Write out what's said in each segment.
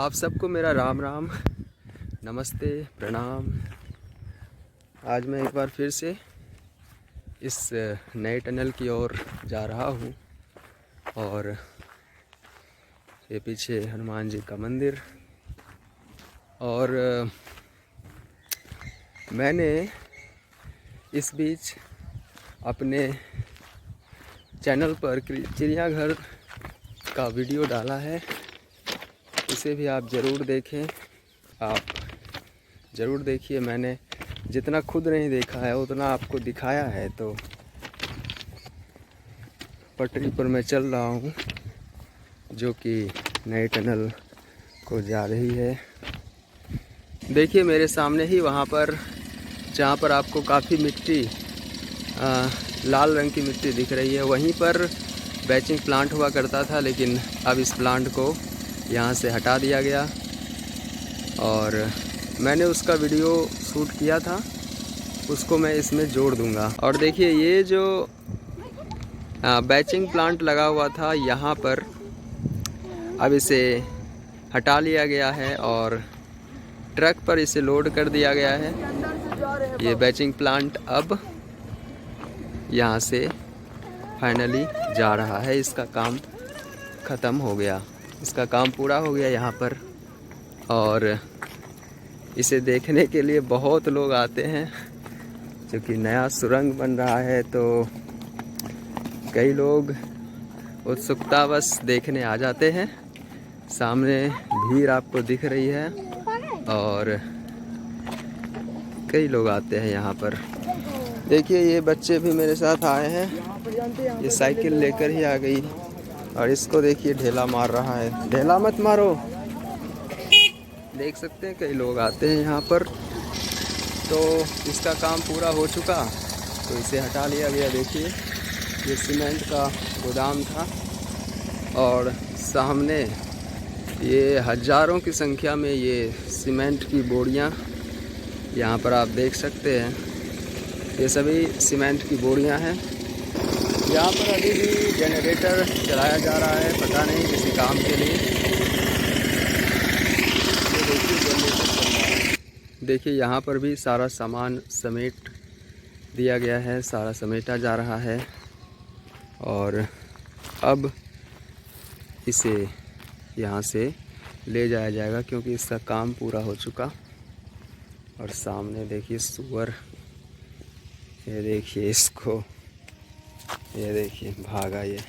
आप सबको मेरा राम राम, नमस्ते, प्रणाम। आज मैं एक बार फिर से इस नए टनल की ओर जा रहा हूँ और ये पीछे हनुमान जी का मंदिर। और मैंने इस बीच अपने चैनल पर चिड़ियाघर का वीडियो डाला है, इसे भी आप ज़रूर देखें। आप ज़रूर देखिए। मैंने जितना खुद नहीं देखा है उतना आपको दिखाया है। तो पटरी पर मैं चल रहा हूँ जो कि नए टनल को जा रही है। देखिए मेरे सामने ही वहाँ पर जहाँ पर आपको काफ़ी मिट्टी लाल रंग की मिट्टी दिख रही है, वहीं पर बैचिंग प्लांट हुआ करता था, लेकिन अब इस प्लांट को यहाँ से हटा दिया गया और मैंने उसका वीडियो शूट किया था, उसको मैं इसमें जोड़ दूंगा। और देखिए ये जो बैचिंग प्लांट लगा हुआ था यहाँ पर, अब इसे हटा लिया गया है और ट्रक पर इसे लोड कर दिया गया है। ये बैचिंग प्लांट अब यहाँ से फाइनली जा रहा है। इसका काम ख़त्म हो गया, इसका काम पूरा हो गया यहाँ पर। और इसे देखने के लिए बहुत लोग आते हैं, क्योंकि नया सुरंग बन रहा है। तो कई लोग उत्सुकतावश देखने आ जाते हैं। सामने भीड़ आपको दिख रही है और कई लोग आते हैं यहाँ पर। देखिए ये बच्चे भी मेरे साथ आए हैं, ये साइकिल लेकर ही आ गई और इसको देखिए ढेला मार रहा है। ढेला मत मारो। देख सकते हैं कई लोग आते हैं यहाँ पर। तो इसका काम पूरा हो चुका तो इसे हटा लिया गया। देखिए ये सीमेंट का गोदाम था और सामने ये हज़ारों की संख्या में ये सीमेंट की बोरियां यहाँ पर आप देख सकते हैं। ये सभी सीमेंट की बोरियां हैं। यहाँ पर अभी भी जनरेटर चलाया जा रहा है, पता नहीं किसी काम के लिए। ये देखिए जनरेटर चल रहा है। देखिए यहाँ पर भी सारा सामान समेट दिया गया है, सारा समेटा जा रहा है और अब इसे यहाँ से ले जाया जाएगा, क्योंकि इसका काम पूरा हो चुका। और सामने देखिए सूअर, ये देखिए इसको, ये देखिए भागा। ये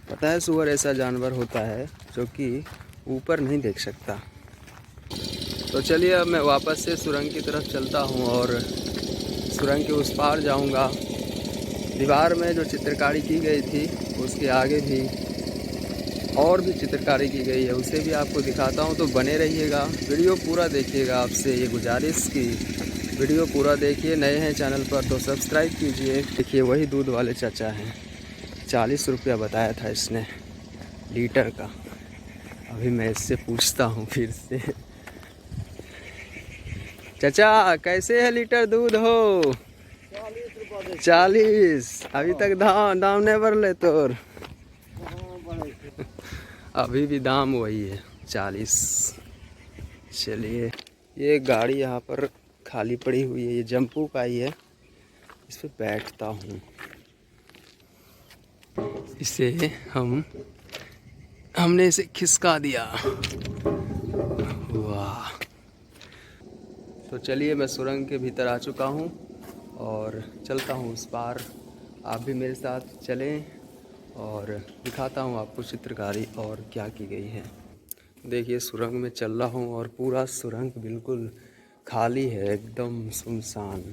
पता है सूअर ऐसा जानवर होता है जो कि ऊपर नहीं देख सकता। तो चलिए अब मैं वापस से सुरंग की तरफ चलता हूँ और सुरंग के उस पार जाऊँगा। दीवार में जो चित्रकारी की गई थी उसके आगे भी और भी चित्रकारी की गई है, उसे भी आपको दिखाता हूँ। तो बने रहिएगा, वीडियो पूरा देखिएगा। आपसे ये गुजारिश की वीडियो पूरा देखिए। नए हैं चैनल पर तो सब्सक्राइब कीजिए। देखिए वही दूध वाले चाचा हैं, 40 रुपया बताया था इसने लीटर का। अभी मैं इससे पूछता हूँ फिर से। चाचा कैसे है लीटर दूध हो? 40। अभी तक दाम नहीं बढ़ले तोर? अभी भी दाम वही है 40। चलिए ये गाड़ी यहाँ पर खाली पड़ी हुई है, ये जम्पू का ही है, इस पर बैठता हूँ। इसे हमने इसे खिसका दिया। वाह। तो चलिए मैं सुरंग के भीतर आ चुका हूँ और चलता हूँ उस पार। आप भी मेरे साथ चलें और दिखाता हूँ आपको चित्रकारी और क्या की गई है। देखिए सुरंग में चल रहा हूँ और पूरा सुरंग बिल्कुल खाली है, एकदम सुनसान।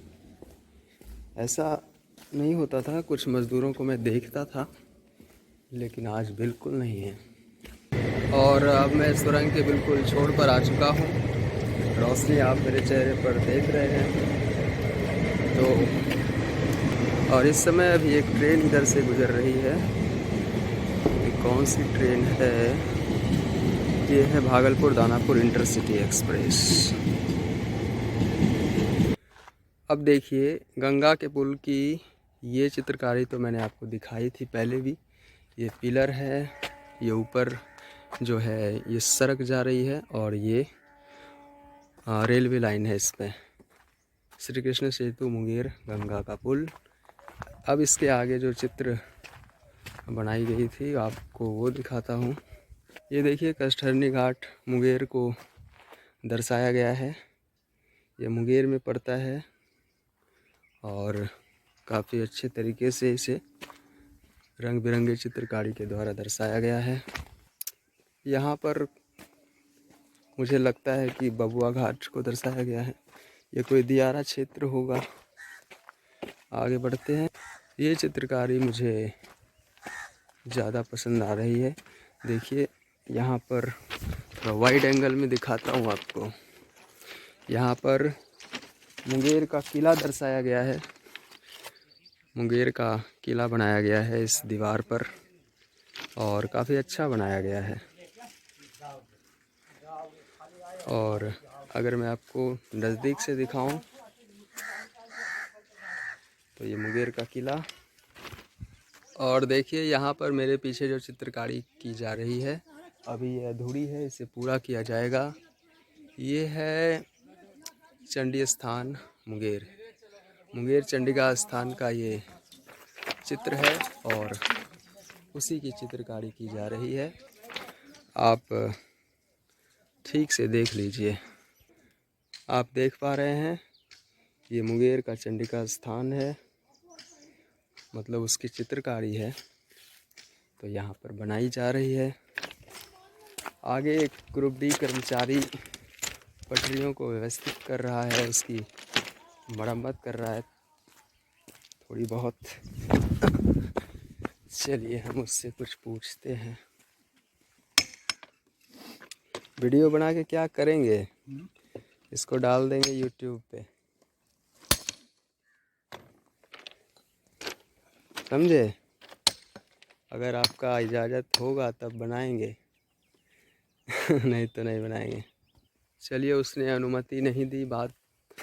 ऐसा नहीं होता था, कुछ मज़दूरों को मैं देखता था, लेकिन आज बिल्कुल नहीं है। और अब मैं सुरंग के बिल्कुल छोर पर आ चुका हूँ। रोशनी आप मेरे चेहरे पर देख रहे हैं। तो और इस समय अभी एक ट्रेन इधर से गुजर रही है। ये कौन सी ट्रेन है? ये है भागलपुर दानापुर इंटरसिटी एक्सप्रेस। अब देखिए गंगा के पुल की ये चित्रकारी तो मैंने आपको दिखाई थी पहले भी। ये पिलर है, ये ऊपर जो है ये सड़क जा रही है और ये रेलवे लाइन है। इस पे श्री कृष्ण सेतु मुंगेर गंगा का पुल। अब इसके आगे जो चित्र बनाई गई थी आपको वो दिखाता हूँ। ये देखिए कष्टहरनी घाट मुंगेर को दर्शाया गया है। ये मुंगेर में पड़ता है और काफ़ी अच्छे तरीके से इसे रंग बिरंगे चित्रकारी के द्वारा दर्शाया गया है। यहाँ पर मुझे लगता है कि बबुआ घाट को दर्शाया गया है। ये कोई दियारा क्षेत्र होगा। आगे बढ़ते हैं। ये चित्रकारी मुझे ज़्यादा पसंद आ रही है। देखिए यहाँ पर थोड़ा वाइड एंगल में दिखाता हूँ आपको। यहाँ पर मुंगेर का किला दर्शाया गया है। मुंगेर का किला बनाया गया है इस दीवार पर और काफ़ी अच्छा बनाया गया है। और अगर मैं आपको नज़दीक से दिखाऊं तो ये मुंगेर का किला। और देखिए यहाँ पर मेरे पीछे जो चित्रकारी की जा रही है अभी ये अधूरी है, इसे पूरा किया जाएगा। ये है चंडी स्थान मुंगेर। मुंगेर चंडिका स्थान का ये चित्र है और उसी की चित्रकारी की जा रही है। आप ठीक से देख लीजिए। आप देख पा रहे हैं ये मुंगेर का चंडिका स्थान है, मतलब उसकी चित्रकारी है तो यहाँ पर बनाई जा रही है। आगे एक ग्रुप डी कर्मचारी पटरियों को व्यवस्थित कर रहा है, उसकी मरम्मत कर रहा है थोड़ी बहुत। चलिए हम उससे कुछ पूछते हैं। वीडियो बना के क्या करेंगे? इसको डाल देंगे YouTube पे, समझे? अगर आपका इजाज़त होगा तब बनाएंगे। नहीं तो नहीं बनाएंगे। चलिए उसने अनुमति नहीं दी, बात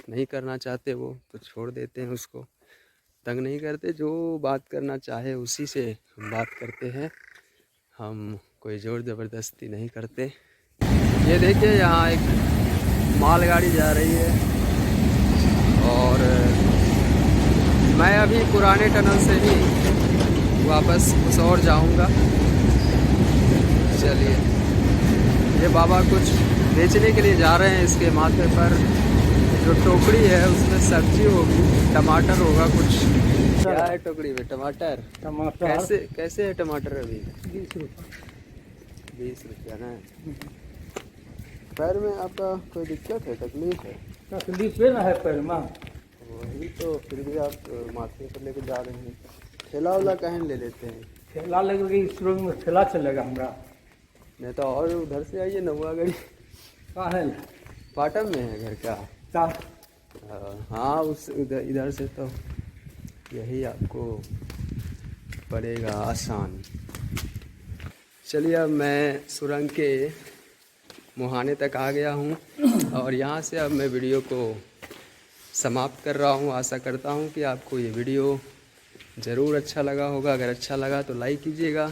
नहीं करना चाहते वो तो छोड़ देते हैं, उसको तंग नहीं करते। जो बात करना चाहे उसी से हम बात करते हैं, हम कोई ज़ोर ज़बरदस्ती नहीं करते। ये देखिए यहाँ एक मालगाड़ी जा रही है और मैं अभी पुराने टनल से ही वापस कुछ और जाऊंगा। चलिए ये बाबा कुछ बेचने के लिए जा रहे हैं। इसके माथे पर जो टोकरी है उसमें सब्जी होगी, टमाटर होगा कुछ। क्या है टोकरी में? टमाटर। टमाटर कैसे है टमाटर अभी? 20 रुपये। 20 रुपया ना। पैर में आपका कोई दिक्कत है, तकलीफ है? तकलीफ है ना है पैर में। वही तो, फिर भी आप माथे पर लेके जा रहे हैं। ठेला वाला कहीं ले लेते हैं। ठेला लगेगा, इस रोड में ठेला चलेगा हमारा। नहीं तो और उधर से आइए, नौवागढ़ी। कहाँ है? पाटन में है घर का। हाँ उस इधर से तो यही आपको पड़ेगा आसान। चलिए अब मैं सुरंग के मुहाने तक आ गया हूँ और यहाँ से अब मैं वीडियो को समाप्त कर रहा हूँ। आशा करता हूँ कि आपको ये वीडियो ज़रूर अच्छा लगा होगा। अगर अच्छा लगा तो लाइक कीजिएगा,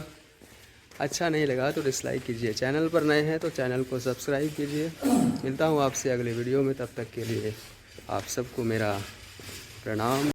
अच्छा नहीं लगा तो डिसलाइक कीजिए। चैनल पर नए हैं तो चैनल को सब्सक्राइब कीजिए। मिलता हूँ आपसे अगले वीडियो में, तब तक के लिए आप सबको मेरा प्रणाम।